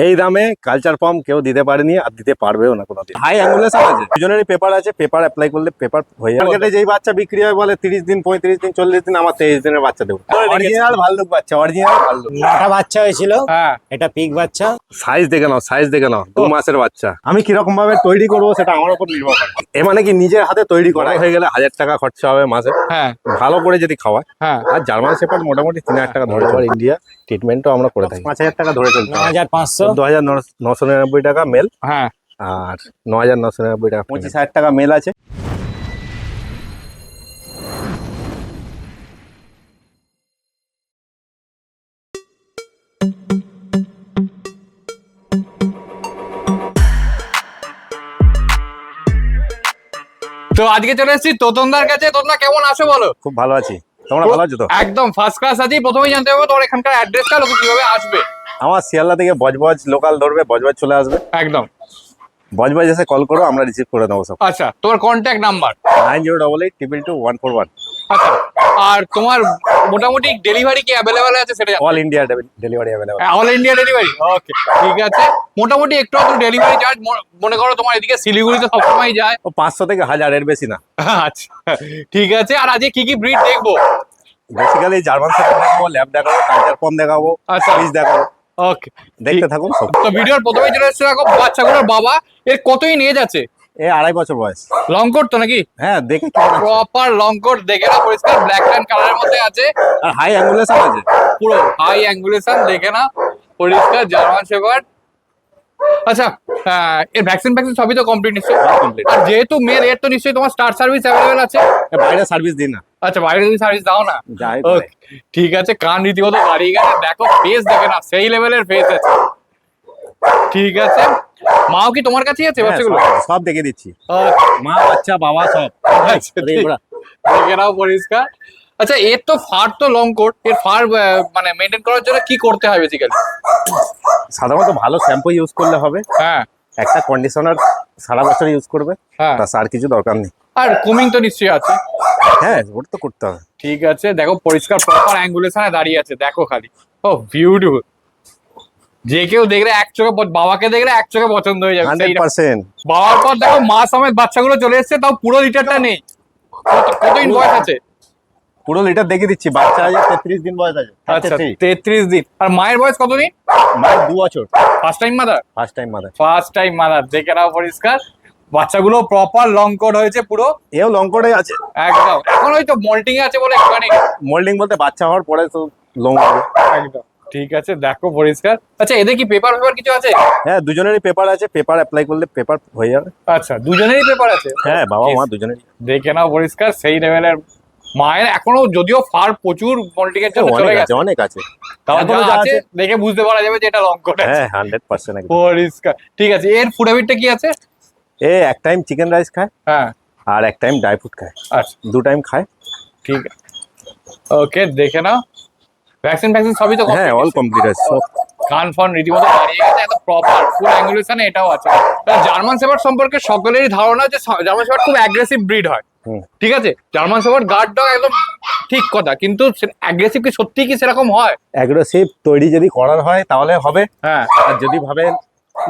এই দামে culture form কেউ দিতে পারেনি আর দিতে পারবেও না কোনোদিন। হাই অ্যাঙ্গুলেশন আছে, দুজনেরই পেপার আছে, পেপার অ্যাপ্লাই করলে পেপার হয়ে যাবে। মার্কেটে যেই বাচ্চা বিক্রি হয় বলে 30 দিন 35 দিন 40 দিন, আমার 23 দিনের বাচ্চা দেবো। অরিজিনাল ভাল্লুক বাচ্চা, অরিজিনাল ভাল্লুক। 9টা বাচ্চা হয়েছিল। হ্যাঁ, এটা পিক বাচ্চা। সাইজ দেখে নাও, সাইজ দেখে নাও, 2 মাসের বাচ্চা। আমি কিরকম ভাবে তৈরি করবো সেটা আমার উপর নির্ভর করে। এ মানে কি নিজের হাতে তৈরি করা হয়ে গেলে 1000 টাকা খরচা হবে মাসে, হ্যাঁ, ভালো করে যদি খাওয়ায়। হ্যাঁ। আর জার্মান শেপার্ড মোটামুটি 3000 টাকা ধরে চলে। ইন্ডিয়া ট্রিটমেন্টও আমরা করে থাকি, 5000 টাকা ধরে চলছে। 9500, 2999 টাকা মেল, হ্যাঁ। আর 9999 টাকা 25000 টাকা মেল আছে। তো আজকে চলে এসেছি তোতনদার কাছে। তোতনা কেমন আছো বলো? খুব ভালো আছি, তোমরা ভালো আছো তো? একদম ফার্স্ট ক্লাস আছি। প্রথমেই জানতে হবে তোর এখানকার অ্যাড্রেসটা, লোকে কিভাবে আসবে। আমার শিয়ালদা থেকে বজবজ লোকাল ধরবে, বজবজ চলে আসবে। একদম। বজবজ এসে কল করো, আমরা রিসিভ করে নেবো সব। আচ্ছা, তোমার কন্ট্যাক্ট নাম্বার? 9088222141। আচ্ছা, আর তোমার মোটামুটি ডেলিভারি কি অ্যাভেলেবেল আছে সেটা? All India delivery available. All India delivery. Okay, ঠিক আছে। মোটামুটি একটু ডেলিভারি চার্জ মনে করো তোমার এদিকে শিলিগুড়িতে সবসময় যায় ও 500 থেকে 1000 এর বেশি না। আচ্ছা, ঠিক আছে। আর আজকে কি কি ব্রিড দেখবো? বেসিক্যালি জার্মান শেপার্ড দেখাবো, ল্যাব দেখাবো, কালচার ফর্ম দেখাবো, আচ্ছা। ফিশ দেখাবো। ওকে, দেখতে থাকুন সব। তো ভিডিওর প্রথমেই চলে এসেছে দেখো বাচ্চাগুলোর বাবা। এর কতই এজ আছে? এ 2.5 বছর বয়স। লং কোট তো নাকি? হ্যাঁ, দেখে কেমন আছে? প্রপার লং কোট, দেখে না পরিষ্কার ব্ল্যাক অ্যান্ড কালারের মধ্যে আছে। আর হাই অ্যাঙ্গুলেশন আছে, পুরো হাই অ্যাঙ্গুলেশন, দেখে না পরিষ্কার জার্মান শেপার্ড। আচ্ছা, এর ভ্যাকসিন সবই তো কমপ্লিট নিশ্চয়ই? কমপ্লিট। আর যেহেতু মেল, এর তো নিশ্চয়ই তোমার স্টার সার্ভিস অ্যাভেলেবেল আছে? বাইরে সার্ভিস দিই না। আচ্ছা, বাইরে যদি সার্ভিস দাও না? যাই ওকে, ঠিক আছে। কান রীতিমতো দাঁড়িয়ে গেছে, দেখো ফেস দেখে না সেই লেভেলের ফেস আছে। ঠিক আছে। মাও কি তোমার কাছেই আছে বাচ্চাগুলো? সব দেখে দিচ্ছি, আচ্ছা, মা বাচ্চা বাবা সব। আচ্ছা, দেখে নাও পরিষ্কার। আচ্ছা, এর তো ফার তো লং কোট, এর ফার মানে মেনটেন করার জন্য কি করতে হয় বেসিক্যালি? সাধারণত ভালো শ্যাম্পু ইউজ করলে হবে, হ্যাঁ, একটা কন্ডিশনার সারা বছর ইউজ করবে, হ্যাঁ। তার আর কিছু দরকার নেই। আর কুমিং তো নিশ্চয়ই আছে? হ্যাঁ, ওটা তো করতে হবে। ঠিক আছে, দেখো পরিষ্কার প্রপার অ্যাঙ্গুলেশনে দাঁড়িয়ে আছে, দেখো খালি। ও বিউটিফুল। যে কেউ দেখলে এক চোখে, বাবাকে দেখলে এক চোখে পছন্দ হয়ে যাবে। 100%। বাবার পর দেখো মা সমেত বাচ্চাগুলো চলে এসেছে, তাও পুরো লিটারটা নেই। কতদিন বয়স আছে? পুরো লিটার দেখে দিচ্ছি, বাচ্চা আছে 33 দিন বয়স আছে। আচ্ছা, 33 দিন। আর মায়ের বয়স কতদিন? মায়ের 2 বছর। First time mother? First time mother. First time mother, দেখে নাও পরিষ্কার। বাচ্চাগুলো প্রপার লং কোট হয়েছে পুরো। এও লং কোটে আছে একদম। এখন হয়তো মল্টিং এ আছে বলে একটুখানি। মোল্ডিং বলতে বাচ্চা হওয়ার পরে তো লং হবে। একদম ঠিক আছে, দেখো পরিষ্কার। আচ্ছা, এদের কি পেপার কিছু আছে? হ্যাঁ, দুজনেরই পেপার আছে, পেপার অ্যাপ্লাই করলে পেপার হয়ে যাবে। আচ্ছা, দুজনেরই পেপার আছে? হ্যাঁ, বাবা মা দুজনেরই। দেখে নাও পরিষ্কার, সেই লেভেলের। মায়ের এখনো যদিও ফার প্রচুর মল্টিং এর জন্য চলে অনেক গেছে, আছে, অনেক আছে। তাও এখনো যা যা আছে আছে দেখে বুঝতে পারা যাবে যে এটা লং কোট আছে। হ্যাঁ, 100% একদম। পরিষ্কার। ঠিক আছে, এর ফুড হ্যাবিটটা কি আছে? এ এক টাইম চিকেন রাইস খায়, হ্যাঁ, আর এক টাইম ড্রাই ফ্রুট খায়। আচ্ছা, 2 টাইম খায়। ঠিক আছে। ওকে, দেখে নাও। ভ্যাকসিন সবই তো হ্যাঁ, অল কমপ্লিট আছে সব। কান ফন রীতিমতো দাঁড়িয়ে গেছে, এত প্রপার ফুল অ্যাঙ্গুলেশনে এটাও আছে। জার্মান শেপার্ড সম্পর্কে সকলেরই ধারণা যে জার্মান শেপার্ড খুব অ্যাগ্রেসিভ ব্রিড হয়। ঠিক আছে, জার্মান শেপার্ড গার্ড ডগ একদম ঠিক কথা, কিন্তু অ্যাগ্রেসিভ কি সত্যি কি সেরকম হয়? অ্যাগ্রেসিভ তৈরি যদি করার হয় তাহলে হবে, হ্যাঁ, আর যদি ভাবে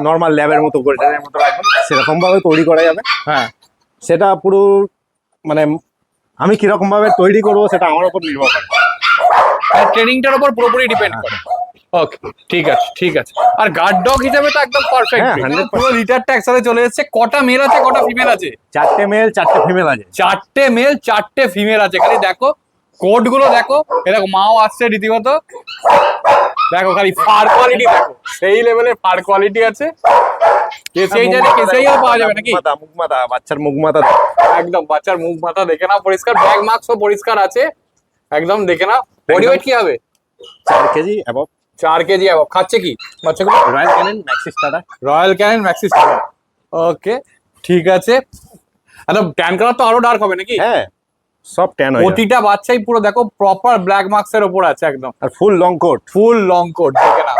নর্মাল ল্যাবের মতো গোল্ডেনের মতো রাখবেন সেরকম ভাবে তৈরি করা যাবে। হ্যাঁ, সেটা পুরো মানে আমি কিরকম ভাবে তৈরি করবো সেটা আমার উপর নির্ভর করে। ট্রেনিংটার উপর পুরোপুরি ডিপেন্ড করে। ওকে, ঠিক আছে, ঠিক আছে। আর গার্ড ডগ হিসেবে তো একদম পারফেক্ট। হ্যাঁ, 100%। পুরো লিটারটা একসাথে চলে এসেছে। কটা মেল আছে, কটা ফিমেল আছে? 4টে মেল 4টে ফিমেল আছে। 4টে মেল 4টে ফিমেল আছে। খালি দেখো কোড গুলো, দেখো এরকম মাও আসছে রীতিমতো। দেখো খালি ফার কোয়ালিটি, দেখো সেই লেভেলের ফার কোয়ালিটি আছে। কেসেইও পাওয়া যাবে নাকি? মুখ মাথা, বাচ্চার মুখ মাথা একদম বাচ্চার মুখ মাথা দেখে নাও পরিষ্কার। ব্যাগ মার্কসও পরিষ্কার আছে একদম, দেখে নাও। বডি ওয়েট কি হবে? 4 কেজি এবং 4 কেজি অ্যাবভ। খাচ্ছে কি বাচ্চাগুলো? Royal Canin maxi starter. Royal Canin maxi starter. Okay, ঠিক আছে। আচ্ছা, ট্যান কালার তো আরো ডার্ক হবে নাকি? হ্যাঁ, সব ট্যান হয়ে যাবে। প্রতিটা বাচ্চাই পুরো দেখো প্রপার ব্ল্যাক মার্কস এর উপর আছে একদম। আর full long coat. Full long coat, দেখে নাও।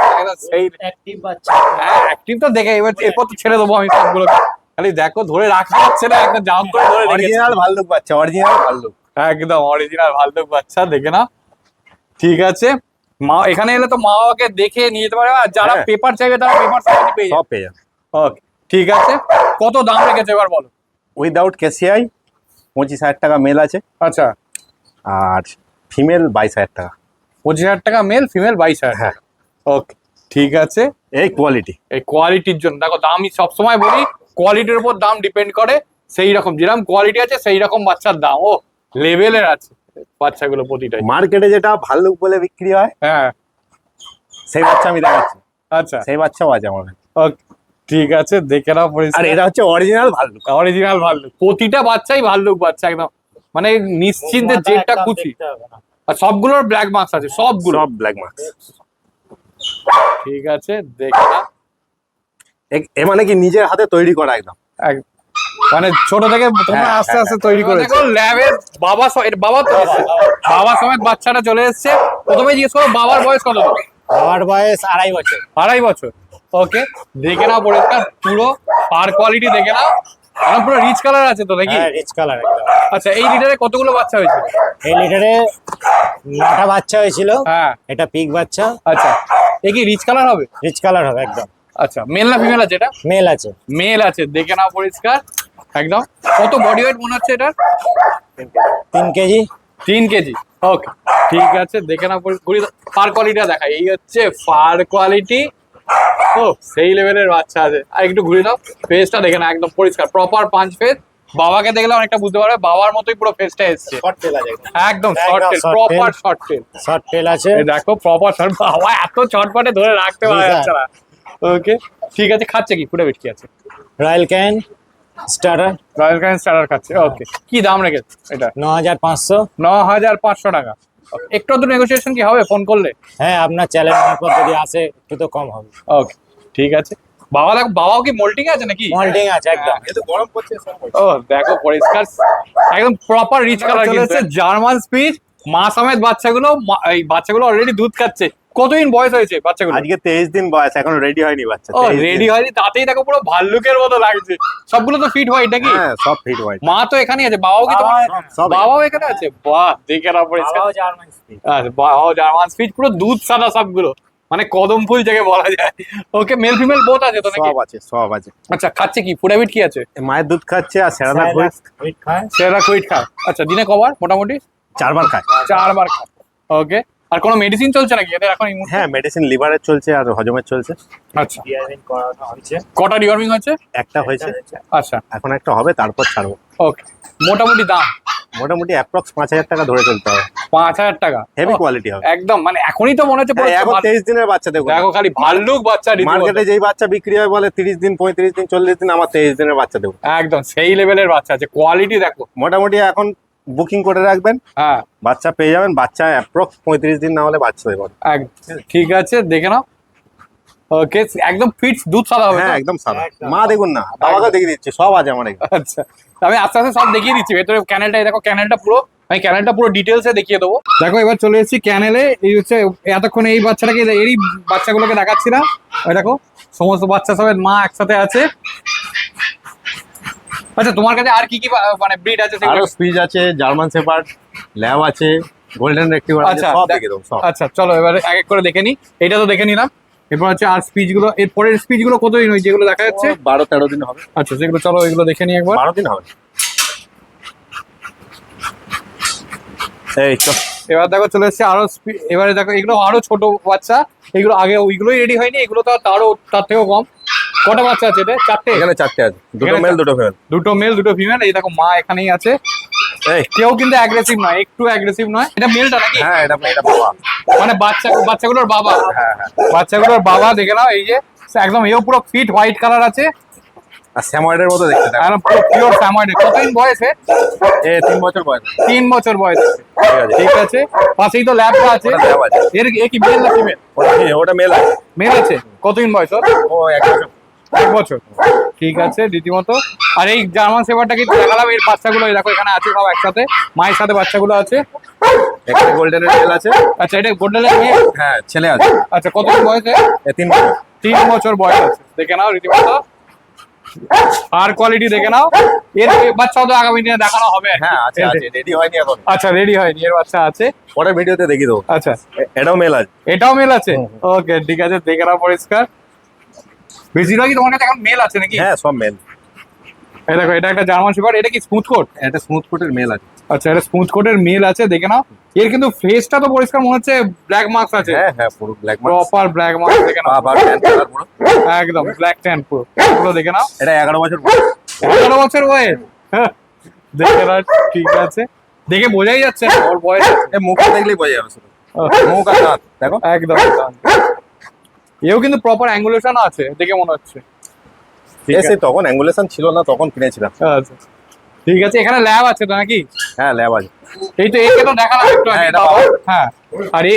সেই অ্যাক্টিভ বাচ্চা। হ্যাঁ, অ্যাক্টিভ তো দেখে এরপর তো ছেড়ে দেবো আমি সবগুলো। খালি দেখো ধরে রাখতে পারছে না, একদম জাম্প করে ধরে রেখেছে। অরিজিনাল ভাল্লুক বাচ্চা, অরিজিনাল ভাল্লুক। একদম অরিজিনাল ভাল্লুক বাচ্চা, দেখে নাও। ঠিক আছে। মা এখানে এলে তো মা বাবাকে দেখে নিয়ে যেতে পারে, আর যারা হ্যাঁ। পেপার চাইবে তারা পেপার সহজে পেয়ে সব যাবে। পেয়ে যাবে। ওকে, ঠিক আছে। কত দাম রেখেছে এবার বলো? উইদাউট কেসিআই 25,000 টাকা মেল আছে, আচ্ছা, আর ফিমেল 22,000 টাকা। 25,000 টাকা মেল, ফিমেল 22,000। হ্যাঁ। ওকে, ঠিক আছে। এই কোয়ালিটি। এই কোয়ালিটির জন্য দেখো, দাম আমি সবসময় বলি কোয়ালিটির উপর দাম ডিপেন্ড করে। সেই রকম যেরকম কোয়ালিটি আছে সেই রকম বাচ্চার দাম ও লেভেলের আছে বাচ্চাগুলো প্রতিটাই। মার্কেটে যেটা ভাল্লুক বলে বিক্রি হয় হ্যাঁ, সেই বাচ্চা আমি দেখাচ্ছি, আচ্ছা, সেই বাচ্চাও আছে আমার কাছে। ওকে, ঠিক আছে, দেখে নাও আর পরিষ্কার। এটা হচ্ছে অরিজিনাল ভাল্লুক। অরিজিনাল ভাল্লুক, প্রতিটা বাচ্চাই ভাল্লুক বাচ্চা, একদম মানে নিশ্চিন্তে জেডটা খুশি। আর সবগুলোর ব্ল্যাক মার্কস আছে, সবগুলো। সব ব্ল্যাক মার্কস। ঠিক আছে, দেখে নাও। এ মানে কি নিজের হাতে তৈরি করা একদম। মানে ছোট থেকে তোমরা হ্যাঁ, আস্তে হ্যাঁ, আস্তে তৈরি করেছো। দেখো ল্যাবের বাবা বাবা তো এসেছে। বাবা সমেত বাচ্চাটা চলে এসেছে। প্রথমে জিজ্ঞেস করো বাবার বয়স কত? আমার বয়স 2.5 বছর। 2.5 বছর। ওকে, দেখে নাও পরিষ্কার, পুরো পার কোয়ালিটি দেখে নাও। এখন পুরো রিচ কালার আছে তো নাকি? হ্যাঁ, রিচ কালার একদম। আচ্ছা, এই লিটারে কতগুলো বাচ্চা হয়েছে? এই লিটারে 9টা বাচ্চা হয়েছিল। হ্যাঁ, এটা পিক বাচ্চা। আচ্ছা, এ কি রিচ কালার হবে? রিচ কালার হবে একদম। আচ্ছা, মেল না ফিমেল আছে এটা? মেল আছে। মেল আছে, দেখে নাও পরিষ্কার একদম। কত বডি ওয়েট মনে হচ্ছে এটা? 3 কেজি। 3 কেজি। ওকে, ঠিক আছে, দেখে নাও পার কোয়ালিটিটা দেখা। এই হচ্ছে পার কোয়ালিটি। ও সেই লেভেলের বাচ্চা আছে। আর একটু ঘুরে দাও, ফেসটা দেখে না, একদম পরিষ্কার প্রপার পাঁচ ফেস। বাবাকে দেখলে অনেকটা বুঝতে পারবে, বাবার মতোই পুরো ফেসটা এসছে। শর্ট টেল আছে একদম short tail, short proper tail। Short tail. Short tail আছে। এই দেখো প্রপার শর্ট। বাবা এত চটপটে ধরে রাখতে পারা জি, যাচ্ছে না। ওকে, ঠিক আছে। খাচ্ছে কি? ফুডে বেট কি আছে? Royal can starter. Royal can starter খাচ্ছে। ওকে, কি দাম রেখেছে এটা? 9,500। 9,500 টাকা। একটু তো নেগোসিয়েশন কি হবে ফোন করলে? হ্যাঁ, আপনার চ্যানেল মারফত যদি আসে একটু তো কম হবে। ওকে, ঠিক আছে। বাবা দেখো, বাবাও কি মোল্টিং আছে নাকি? মল্টিং আছে একদম। গরম পড়ছে। ও দেখো পরিষ্কার, একদম প্রপার রিচ কালার চলেছে। জার্মান স্পিচ মা সমেত বাচ্চাগুলো, এই বাচ্চাগুলো অলরেডি দুধ খাচ্ছে। কতদিন বয়স হয়েছে বাচ্চাগুলো? আজকে 23 দিন বয়স, এখন রেডি হয়নি বাচ্চা। ও 23 দিন। রেডি হয়নি, তাতেই দেখো পুরো ভাল্লুকের মতো লাগছে। সবগুলো তো ফিট হোয়াইট নাকি? হ্যাঁ, সব ফিট হোয়াইট। মা তো এখানেই আছে, বাবাও কি তোমার? সব বাবাও এখানে আছে। বাহ, দেখে নাও পরিষ্কার। বাবাও জার্মান স্পিচ। আচ্ছা, বাবাও জার্মান স্পিচ, পুরো দুধ সাদা সবগুলো, মানে কদম ফুল যাকে বলা যায়। ওকে, মেল ফিমেল বোথ আছে তো নাকি? সব আছে, সব আছে। আচ্ছা, খাচ্ছে কি? ফুড হ্যাবিট কি আছে? মায়ের দুধ খাচ্ছে আর সেরাদা সাইলাস হুইট খায়। সেরা কুইট খায়। আচ্ছা, দিনে কবার মোটামুটি? 4 বার খায়। 4 বার খায়। ওকে, আর কোনো মেডিসিন চলছে নাকি এদের এখন এই মুহূর্তে? হ্যাঁ, মেডিসিন লিভারের চলছে আর হজমের চলছে। আচ্ছা, ডিআরএন করানো হয়েছে। কটা ডিওয়ার্মিং হচ্ছে? একটা হয়েছে, আচ্ছা, এখন একটা হবে, তারপর ছাড়বো। ওকে। মোটামুটি দাম মোটামুটি অ্যাপ্রক্স 5,000 টাকা ধরে চলতে হবে। 5,000 টাকা। হেভি ও, কোয়ালিটি হবে। একদম মানে এখনই তো মনে হচ্ছে পুরো এখন 23 দিনের বাচ্চা দেখো। দেখো খালি ভাল্লুক বাচ্চা রীতিমতো। মার্কেটে যেই বাচ্চা বিক্রি হয় বলে 30 দিন, 35 দিন, 40 দিন, আমার 23 দিনের বাচ্চা দেবো। একদম সেই লেভেলের বাচ্চা আছে, কোয়ালিটি দেখো। মোটামুটি এখন বুকিং করে রাখবেন, হ্যাঁ, বাচ্চা পেয়ে যাবেন। বাচ্চা অ্যাপ্রক্স 35 দিন না হলে বাচ্চা দেবো। ঠিক আছে, দেখে নাও। ওকে, একদম ফিট দুধ সাদা হবে তো? হ্যাঁ, একদম সাদা। একদম। মা দেখুন না, বাবাকে দেখিয়ে দিচ্ছি, সব আছে আমার এখানে। আচ্ছা, আমি আস্তে আস্তে সব দেখিয়ে দিচ্ছি। ভেতরে ক্যানেলটা দেখো, ক্যানেলটা পুরো, আমি ক্যানেলটা পুরো ডিটেলসে দেখিয়ে দেবো। দেখো, এবার চলে এসেছি ক্যানেলে। এই হচ্ছে এতক্ষণ এই বাচ্চাটাকে, এরই বাচ্চাগুলোকে দেখাচ্ছিলাম। ওই দেখো, সমস্ত বাচ্চা সবাই মা একসাথে আছে। আচ্ছা, তোমার কাছে আর কি কি মানে ব্রিড আছে সেগুলো? আরো স্পিচ আছে, জার্মান শেপার্ড, ল্যাব আছে, গোল্ডেন রেক্টিভার আছে, আচ্ছা, সব দেখে দেবো সব। আচ্ছা, চলো এবারে এক এক করে দেখে নিই। এটা তো দেখে নিলাম, এরপর হচ্ছে আর স্পিচ গুলো। এর পরের স্পিচ গুলো কতদিন ওই যেগুলো দেখা যাচ্ছে? 12-13 দিন হবে। আচ্ছা, সেগুলো চলো এগুলো দেখে নিই একবার। 12 দিন হবে। এই চল। এবার দেখো চলে এসছে আরো এবারে দেখো, এগুলো আরো ছোট বাচ্চা। এগুলো আগে ওইগুলোই রেডি হয়নি, এগুলো তো তারও তার থেকেও কম। কটা বাচ্চা আছে এটা? 4টে? এখানে 4টে আছে, দুটো এখানে মেল, দুটো ফিমেল। দুটো মেল, দুটো ফিমেল। এই দেখো মা এখানেই আছে। এই কেউ কিন্তু অ্যাগ্রেসিভ নয়, একটু অ্যাগ্রেসিভ নয়। এটা মেলটা নাকি? হ্যাঁ, এটা বাবা। মানে বাচ্চাগুলোর বাবা। হ্যাঁ, হ্যাঁ। বাচ্চাগুলোর বাবা, দেখে নাও। এই যে একদম এও পুরো ফিট হোয়াইট কালার আছে, আর স্যাময়েডের মতো দেখতে থাকে। একদম পুরো পিওর স্যাময়েড। কতদিন বয়সে? 3 বছর বয়স। 3 বছর বয়স। ঠিক আছে। ঠিক আছে, পাশেই তো ল্যাবটা আছে। ওটা lab আছে। এ কি মেল না ফিমেল? ওটা মেল আছে। মেল আছে। কতদিন বয়স ওর? ও 1 বছর। 1 বছর। ঠিক আছে, রীতিমতো। আর এই জার্মান শেপার্ডটা কি দেখালাম, এর বাচ্চাগুলো এই দেখো এখানে আছে সব একসাথে, মায়ের সাথে বাচ্চাগুলো আছে। এখানে গোল্ডেনের মেল আছে। আচ্ছা, এটা গোল্ডেনের মেয়ে? হ্যাঁ, ছেলে আছে। আচ্ছা, কতদিন বয়সে? 3 বছর। 3 বছর বয়স আছে, দেখে নাও রীতিমতো। আর কোয়ালিটি দেখে নাও। এর বাচ্চাও তো আগামী দিনে দেখানো হবে। হ্যাঁ আছে আছে, রেডি হয়নি এখন। আচ্ছা, রেডি হয়নি, এর বাচ্চা আছে। পরের ভিডিওতে দেখি দেবো। আচ্ছা, এটাও মেল আছে। এটাও মেল আছে। ওকে, ঠিক আছে, দেখে নাও পরিষ্কার। বেশিরভাগই তোমার কাছে এখন মেল আছে নাকি? হ্যাঁ সব মেল। এই দেখো, এটা একটা জার্মান শেপার্ড। এটা কি স্মুথ কোট? এটা স্মুথ কোটের মেল আছে। আচ্ছা, এটা স্মুথ কোটের মেল আছে, দেখে নাও। এর কিন্তু ফেসটা তো পরিষ্কার মনে হচ্ছে ব্ল্যাক মার্কস আছে। হ্যাঁ হ্যাঁ পুরো black mark, proper black marks, দেখে নাও। পা ট্যান কালার পুরো একদম ব্ল্যাক ট্যান পুরো, পুরো দেখে নাও। এটা 11 বছর বয়স। 11 বছর বয়স। হ্যাঁ, দেখে নাও, ঠিক আছে, দেখে বোঝাই যাচ্ছে না ওর বয়স। এই মুখটা দেখলেই বোঝা যাবে শুধু। মুখ আর দাঁত দেখো। একদম একদম। এও কিন্তু প্রপার অ্যাঙ্গুলেশন আছে দেখে মনে হচ্ছে। ঠিক এসে আছে, তখন অ্যাঙ্গুলেশন ছিল না, তখন কিনেছিলাম। আচ্ছা, ঠিক আছে। এখানে ল্যাব আছে তো নাকি? হ্যাঁ ল্যাব আছে। এই তো একে তো দেখালাম একটু আগে। হ্যাঁ, এটা বাবা। হ্যাঁ, আর এই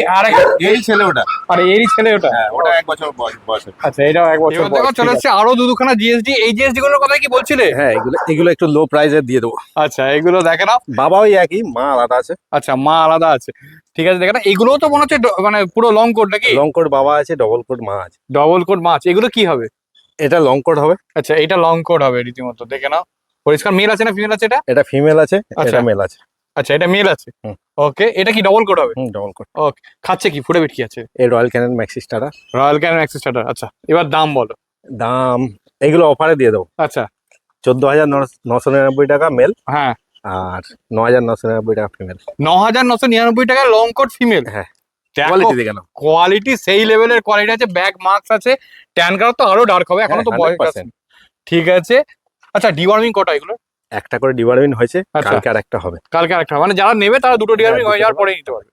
এই ছেলে ওটা। আর এরই ছেলে ওটা। হ্যাঁ ওটা 1 বছর বয়স। আচ্ছা, এটাও 1 বছর এবার বয়স। দেখো, চলে এসেছে আরো দুখানা জিএসডি। এই জিএসডি গুলোর কথা কি বলছিলে? হ্যাঁ এগুলো একটু লো প্রাইসে দিয়ে দেবো। আচ্ছা, এগুলো দেখে নাও। বাবা ওই একই, মা আলাদা আছে। আচ্ছা, মা আলাদা আছে, ঠিক আছে, দেখে নাও। এগুলোও তো মনে হচ্ছে মানে পুরো লং কোট নাকি? লং কোট বাবা আছে, ডবল কোট মা আছে। ডবল কোট মা আছে। এগুলো কি হবে? এটা লং কোট হবে। আচ্ছা, এটা লং কোট হবে রীতিমতো, দেখে নাও। পরিষ্কার মেল আছে না ফিমেল আছে এটা? এটা ফিমেল আছে, আচ্ছা। এটা মেল আছে। আচ্ছা, এটা মেল আছে। হুম। ওকে, এটা কি ডবল কোট হবে? Double coat. ওকে, খাচ্ছে কি ফুডে বিট কি আছে? এই Royal Canin maxi starter. Royal Canin access starter. আচ্ছা, এবার দাম বলো। দাম এগুলো অফারে দিয়ে দেবো। আচ্ছা, 14,999 টাকা মেল, হ্যাঁ, আর 9,999 টাকা ফিমেল। 9,999 টাকা লং কোট ফিমেল। হ্যাঁ, কোয়ালিটি দেখে নাও। কোয়ালিটি সেই লেভেলের কোয়ালিটি আছে। ব্যাক মার্কস আছে। ট্যান কালার তো আরো ডার্ক হবে, এখনো তো হ্যাঁ, বয়স আছে। 100%। ঠিক আছে। আচ্ছা, ডিওয়ার্মিং কটা এগুলো? একটা করে ডিভারমিন হয়েছে, আচ্ছা। কালকে আর একটা হবে। কালকে আরেকটা, মানে যারা নেবে তারা দুটো ডিওয়ার্মিং হয়ে যাওয়ার পরে নিতে পারবে।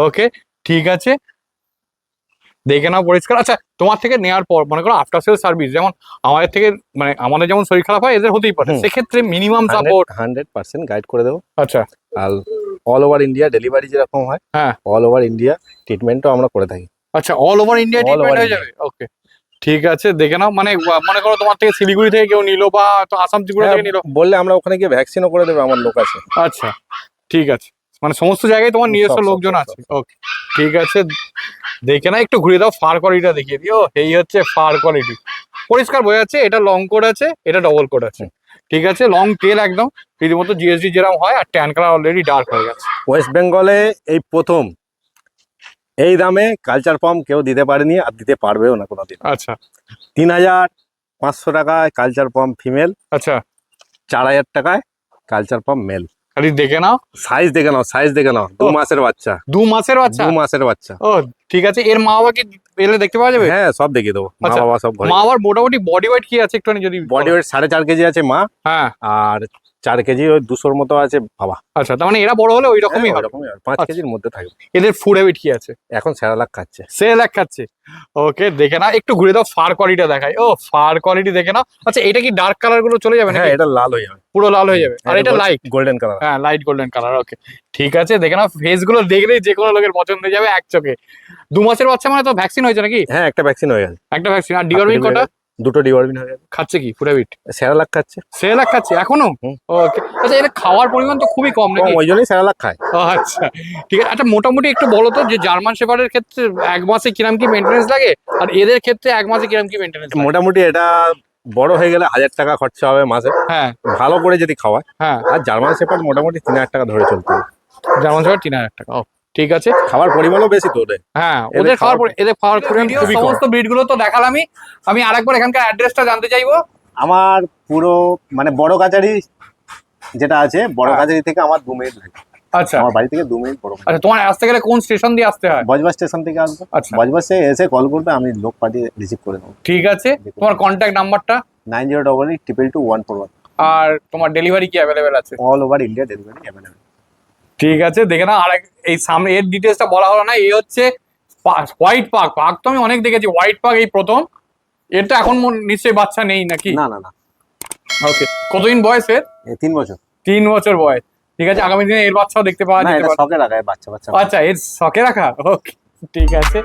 ওকে, ঠিক আছে, দেখে নাও পরিষ্কার। আচ্ছা, তোমার থেকে নেওয়ার পর মনে করো আফটার সেল সার্ভিস, যেমন আমাদের থেকে, মানে আমাদের যেমন শরীর খারাপ হয়, এদের হতেই পারে, হুম। সেক্ষেত্রে মিনিমাম সাপোর্ট। 100% গাইড করে দেবো। আচ্ছা, আর অল ওভার ইন্ডিয়া ডেলিভারি যেরকম হয়, হ্যাঁ, অল ওভার ইন্ডিয়া ট্রিটমেন্টও আমরা করে থাকি। আচ্ছা, all over India All treatment over হয়ে যাবে। ওকে, ঠিক আছে, দেখে নাও। মানে মনে করো তোমার থেকে শিলিগুড়ি থেকে কেউ নিলো, বা তো আসাম ত্রিপুরা থেকে নিলো, বললে আমরা ওখানে গিয়ে ভ্যাকসিনও করে দেবো, আমার লোক আছে। আচ্ছা, ঠিক আছে, মানে সমস্ত জায়গায় তোমার নিজস্ব সব, লোকজন সব, আছে। ওকে, ঠিক আছে, দেখে না একটু ঘুরে দাও, ফার কোয়ালিটিটা দেখিয়ে দিও। এই হচ্ছে ফার কোয়ালিটি, পরিষ্কার বোঝা যাচ্ছে। এটা লং কোড আছে, এটা ডবল কোড আছে, ঠিক আছে, লং টেল একদম রীতিমতো জিএসডি যেরকম হয়। আর ট্যান কালার অলরেডি ডার্ক হয়ে গেছে। ওয়েস্ট বেঙ্গলে এই প্রথম এই দামে কালচার পাম্প কেউ দিতে পারেনি, আর দিতে পারবেও না কোনোদিন। আচ্ছা, 3,500 টাকায় কালচার পাম্প ফিমেল, আচ্ছা, 4,000 টাকায় কালচার পাম্প মেল। খালি দেখে নাও, সাইজ দেখে নাও, সাইজ দেখে নাও। 2 মাসের বাচ্চা, 2 মাসের বাচ্চা। 2 মাসের বাচ্চা। ও, ঠিক আছে, এর মা বাবা কি এলে দেখতে পাওয়া যাবে? হ্যাঁ সব দেখিয়ে দেবো, মা আচ্ছা, বাবা সব ঘরে। মা বাবার মোটামুটি বডি ওয়েট কি আছে একটুখানি যদি বডি ওয়েট 4.5 কেজি আছে মা, হ্যাঁ, আর 4 কেজি ওই 200-র মতো আছে বাবা। আচ্ছা, তার মানে এরা বড় হলে ওই রকমই হবে। 5 আচ্ছা। কেজির মধ্যে থাকবে। এদের ফুড হ্যাবিট কি আছে? এখন সেরালাক খাচ্ছে। সেল খাচ্ছে। ওকে, দেখে না, একটু ঘুরে দাও, ফার কোয়ালিটি দেখাই। ও, ফার কোয়ালিটি দেখে নাও। আচ্ছা, এটা কি ডার্ক কালার গুলো চলে যাবে হ্যাঁ নাকি? এটা লাল হয়ে যাবে, পুরো লাল হয়ে যাবে। আর এটা লাইট গোল্ডেন কালার। হ্যাঁ, লাইট গোল্ডেন কালার। ওকে, ঠিক আছে, দেখে নাও। ফেস গুলো দেখলেই যে কোনো লোকের পছন্দ হয়ে যাবে এক চোখে। 2 মাসের বাচ্চা মানে তো ভ্যাকসিন হয়েছে নাকি? হ্যাঁ একটা ভ্যাকসিন হয়ে গেছে। একটা ভ্যাকসিন। আর ডিওয়ার্মিং কটা? 2টো ডিওয়ার্মিন হয়ে গেছে। খাচ্ছে কি ফুড হ্যাবিট? সেরালাক খাচ্ছে। সেল খাচ্ছে এখনো? হুম। ওকে, আচ্ছা, এটা খাওয়ার পরিমাণ তো খুবই কম কম, নাকি? ওই জন্যই সেরালাক খায়। ও, আচ্ছা, ঠিক আছে। আচ্ছা, মোটামুটি একটু বলো তো, যে জার্মান শেপার্ডের ক্ষেত্রে 1 মাসে কিরম কি মেইনটেনেন্স লাগে, আর এদের ক্ষেত্রে 1 মাসে কিরম কি মেইনটেনেন্স লাগে? মোটামুটি এটা বড় হয়ে গেলে 1,000 টাকা খরচা হবে মাসে, হ্যাঁ, ভালো করে যদি খাওয়ায়। হ্যাঁ, আর জার্মান শেপার্ড মোটামুটি 3,000 টাকা ধরে চলতে হবে। জার্মান শেপার্ড 3,000 টাকা। ও, ঠিক আছে। খাবার পরিমাণও বেশি তো ওদের। হ্যাঁ, এদের ওদের খাওয়ার খাওয়ার এদের খাওয়ার পরিমাণ খুবই কম। সমস্ত ব্রিড গুলো তো দেখালামই। আমি আরেকবার এখানকার অ্যাড্রেসটা জানতে চাইবো। আমার পুরো মানে বড় কাচারি যেটা আছে, বড় হ্যাঁ। কাচারি থেকে আমার 2 মিনিট লাগে। আচ্ছা, আমার বাড়ি থেকে 2 মিনিট বড় কাচারি। আচ্ছা, তোমার আসতে গেলে কোন স্টেশন দিয়ে আসতে হয়? বজবাস স্টেশন থেকে আসবো। আচ্ছা, বজবাসে এসে কল করবে, আমি লোক পাঠিয়ে রিসিভ করে নেবো। ঠিক আছে, তোমার কন্ট্যাক্ট নাম্বারটা? 9088222141। আর তোমার ডেলিভারি কি অ্যাভেলেবেল আছে? All over India delivery available. ঠিক আছে, দেখে না। আর এই সামনে এর ডিটেলসটা বলা হলো না। এই হচ্ছে হোয়াইট পাক। পাক তো আমি অনেক দেখেছি, হোয়াইট পাক এই প্রথম। এটা এখন নিশ্চয়ই বাচ্চা নেই নাকি? না না না, ওকে, কতদিন বয়স এর? 3 বছর। 3 বছর বয়স। ঠিক আছে, আগামী দিনে এর বাচ্চাও দেখতে পাওয়া না যেতে এটা পারে। শখে রাখায় বাচ্চা বাচ্চা। আচ্ছা, এর শখে রাখা। ওকে, ঠিক আছে।